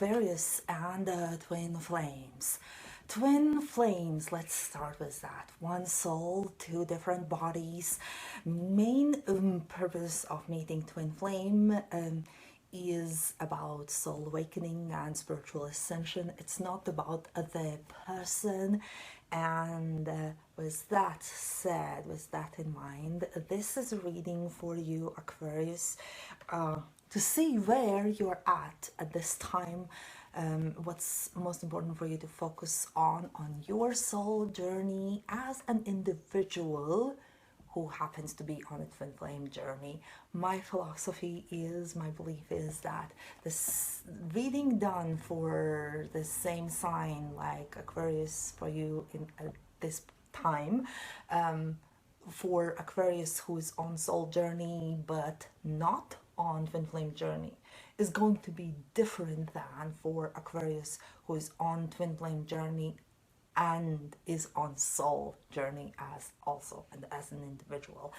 Aquarius and twin flames. Twin flames, let's start with that. One soul, two different bodies. Main purpose of meeting twin flame is about soul awakening and spiritual ascension. It's not about the person. And with that said, with that in mind, this is a reading for you, Aquarius, to see where you're at this time. What's most important for you to focus on your soul journey as an individual who happens to be on a twin flame journey. My philosophy is, my belief is that this reading done for the same sign like Aquarius for you in this time, for Aquarius who is on soul journey but not on twin flame journey, is going to be different than for Aquarius who is on twin flame journey and is on soul journey as also and as an individual.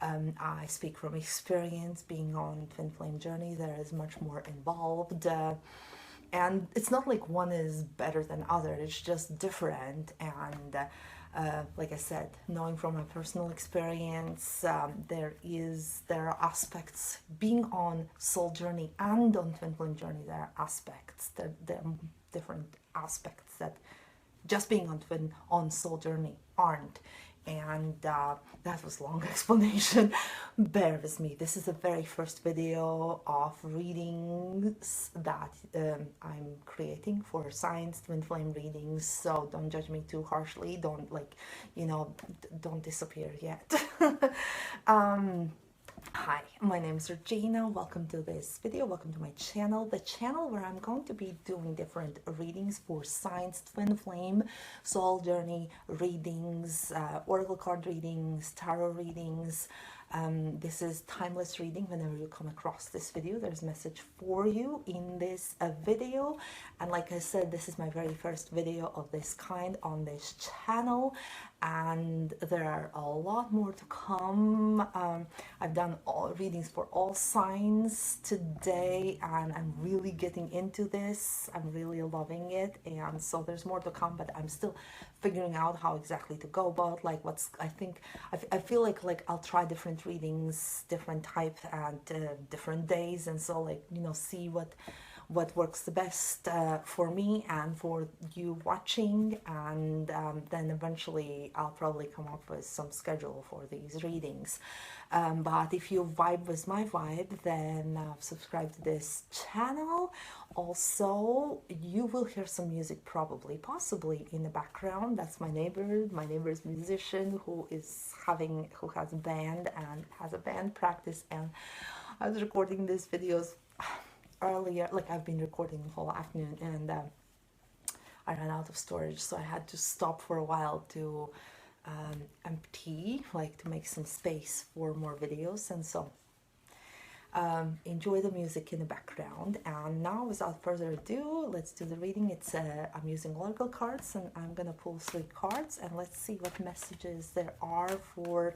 I speak from experience. Being on twin flame journey, there is much more involved, and it's not like one is better than other, it's just different. And like I said, knowing from my personal experience, there are aspects being on soul journey and on twin flame journey. There are aspects, there are different aspects that just being on soul journey aren't. And that was a long explanation. Bear with me. This is the very first video of readings that I'm creating for signs, twin flame readings. So don't judge me too harshly. Don't don't disappear yet. Hi, my name is ReGina. Welcome to this video. Welcome to my channel, the channel where I'm going to be doing different readings for signs, twin flame, soul journey readings, oracle card readings, tarot readings. This is timeless reading. Whenever you come across this video, there's a message for you in this video. And like I said, this is my very first video of this kind on this channel, and there are a lot more to come. I've done all readings for all signs today, and I'm really getting into this. I'm really loving it, and so there's more to come, but I'm still figuring out how exactly to go about, like I feel like I'll try different readings, different type, and different days, and so see what works the best for me and for you watching, and then eventually I'll probably come up with some schedule for these readings. But if you vibe with my vibe, then subscribe to this channel. Also, you will hear some music possibly in the background. That's my neighbor's musician who has a band and has a band practice, and I was recording these videos earlier, like I've been recording the whole afternoon, and I ran out of storage, so I had to stop for a while to empty, to make some space for more videos. And so enjoy the music in the background. And now, without further ado, let's do the reading. I'm using oracle cards, and I'm gonna pull 3 cards, and let's see what messages there are for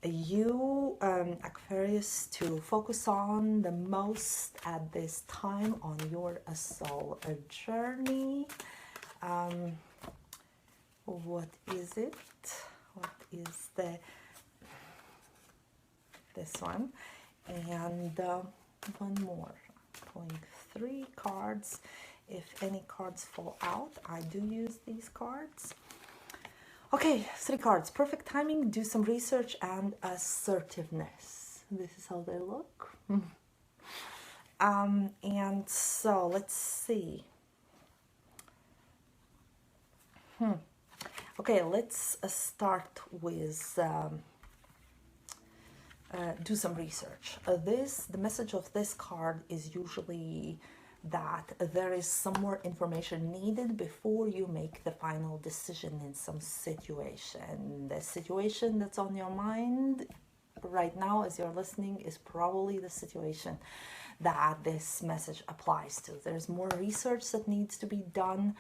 you, Aquarius, to focus on the most at this time on your soul journey. What is it? What is this one? And one more. I'm pulling 3 cards. If any cards fall out, I do use these cards. Okay, 3 cards. Perfect timing, do some research, and assertiveness. This is how they look. And so let's see. Okay, let's start with do some research. The message of this card is usually that there is some more information needed before you make the final decision in some situation. The situation that's on your mind right now as you're listening is probably the situation that this message applies to. There's more research that needs to be done.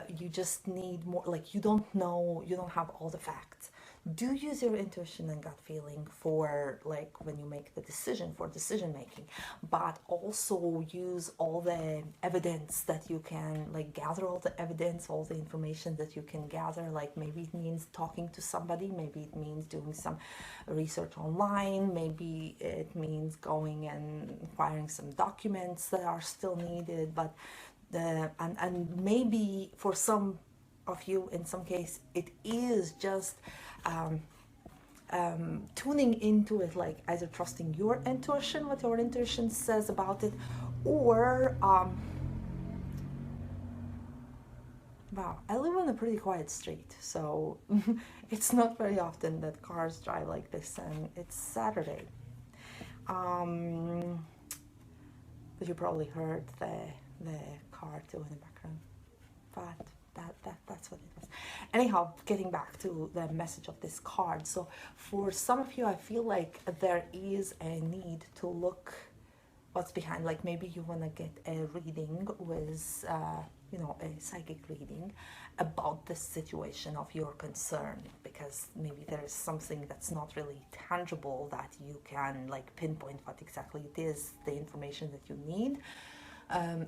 You just need more, you don't have all the facts. Do use your intuition and gut feeling for like when you make the decision, for decision making, but also use all the evidence that you can, like gather all the evidence, all the information that you can gather. Like maybe it means talking to somebody, maybe it means doing some research online, maybe it means going and acquiring some documents that are still needed, but and maybe for some of you, in some case, it is just tuning into it, like either trusting your intuition, what your intuition says about it, or wow, I live on a pretty quiet street, so it's not very often that cars drive like this, and it's Saturday. But you probably heard the car too in the background, but that's what it is. Anyhow, getting back to the message of this card. So for some of you, I feel like there is a need to look what's behind. Like maybe you want to get a reading with, a psychic reading about the situation of your concern, because maybe there is something that's not really tangible that you can like pinpoint what exactly it is, the information that you need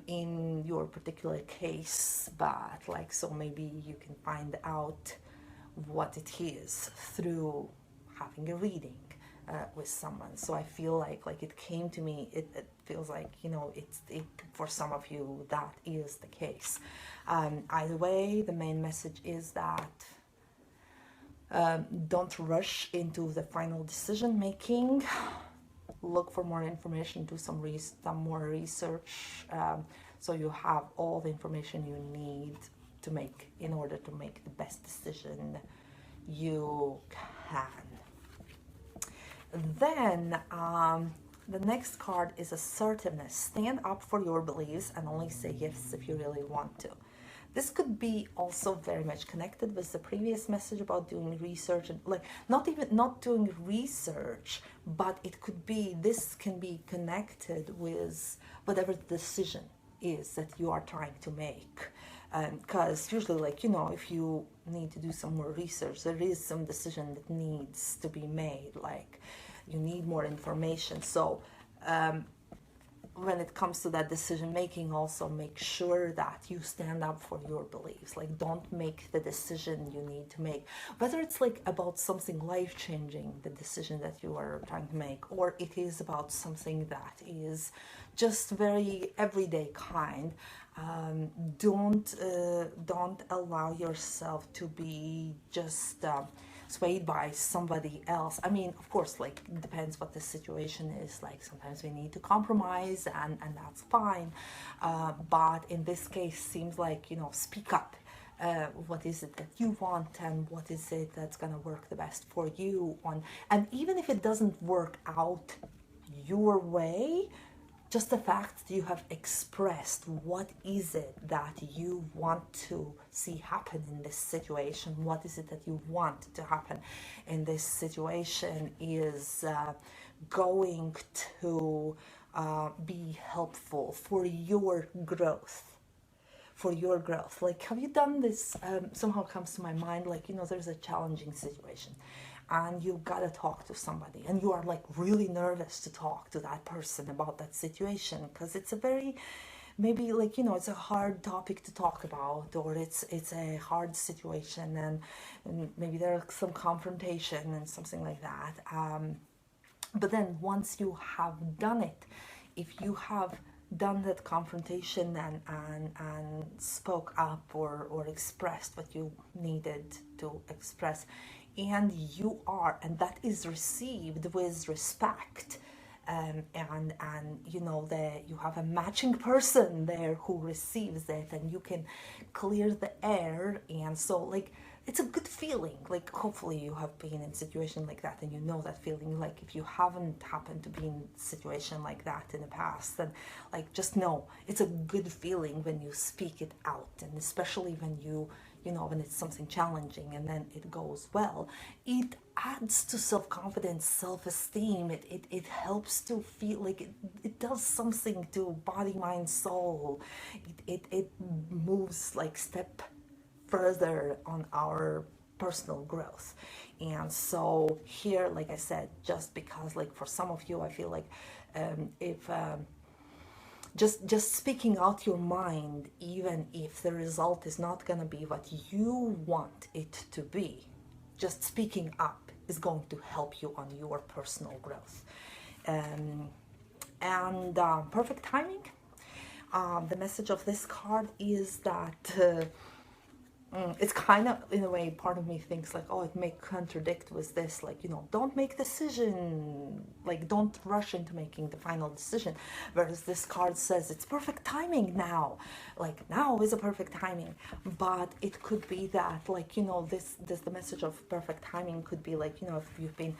in your particular case. But like, so maybe you can find out what it is through having a reading with someone. So I feel like it came to me, it feels like, it for some of you that is the case. Either way, the main message is that don't rush into the final decision making. Look for more information, do some more research, so you have all the information you need to make in order to make the best decision you can. Then the next card is assertiveness. Stand up for your beliefs and only say yes if you really want to. This could be also very much connected with the previous message about doing research, and like not doing research, but it could be, this can be connected with whatever the decision is that you are trying to make. Because usually, like, if you need to do some more research, there is some decision that needs to be made, like you need more information. So when it comes to that decision making, also make sure that you stand up for your beliefs. Like, don't make the decision you need to make, whether it's like about something life-changing, the decision that you are trying to make, or it is about something that is just very everyday kind. Don't allow yourself to be just swayed by somebody else. I mean, of course, like, it depends what the situation is. Like, sometimes we need to compromise, and that's fine. But in this case, seems like, speak up. What is it that you want, and what is it that's gonna work the best for you and even if it doesn't work out your way, just the fact that you have expressed what is it that you want to see happen in this situation, what is it that you want to happen in this situation is going to be helpful for your growth. Like, have you done this? Somehow comes to my mind, like, there's a challenging situation and you gotta talk to somebody, and you are like really nervous to talk to that person about that situation, because it's a very, maybe, like, it's a hard topic to talk about, or it's a hard situation, and maybe there's some confrontation and something like that. But then once you have done it, if you have done that confrontation and spoke up or expressed what you needed to express, and that is received with respect, and you have a matching person there who receives it, and you can clear the air, and so, like, it's a good feeling. Like, hopefully you have been in a situation like that, and you know that feeling. Like, if you haven't happened to be in a situation like that in the past, then, like, just know it's a good feeling when you speak it out, and especially when when it's something challenging and then it goes well, it adds to self-confidence, self-esteem. It helps to feel like it does something to body, mind, soul. It moves like step further on our personal growth. And so here, like I said, just because like for some of you, I feel like if just speaking out your mind, even if the result is not going to be what you want it to be, just speaking up is going to help you on your personal growth. And perfect timing. The message of this card is that it's kind of, in a way, part of me thinks like, oh, it may contradict with this, like, you know, don't make decision, like, don't rush into making the final decision. Whereas this card says it's perfect timing now, like now is a perfect timing. But it could be that, like, you know, this the message of perfect timing could be like, you know, if you've been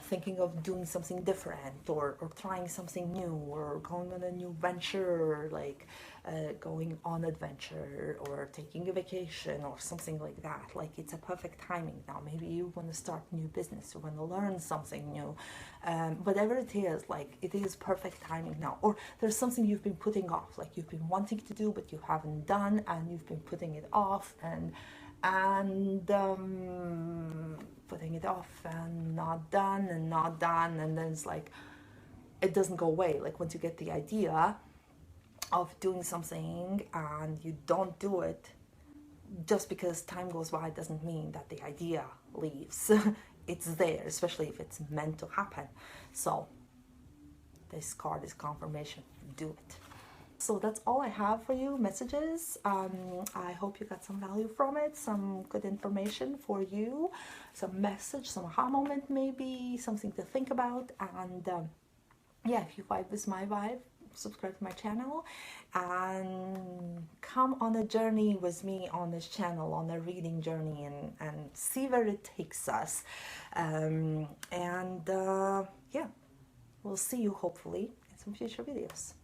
thinking of doing something different, or trying something new, or going on a new venture, like going on adventure, or taking a vacation, or something like that. Like, it's a perfect timing now. Maybe you want to start a new business, you want to learn something new, whatever it is, like, it is perfect timing now. Or there's something you've been putting off, like you've been wanting to do but you haven't done, and you've been putting it off and putting it off and not done, and then it's like it doesn't go away. Like, once you get the idea of doing something and you don't do it, just because time goes by doesn't mean that the idea leaves. It's there, especially if it's meant to happen. So this card is confirmation. Do it. So that's all I have for you, messages. I hope you got some value from it, some good information for you, some message, some aha moment, maybe something to think about. And yeah, if you vibe with my vibe, subscribe to my channel and come on a journey with me on this channel, on a reading journey, and see where it takes us. Yeah, we'll see you hopefully in some future videos.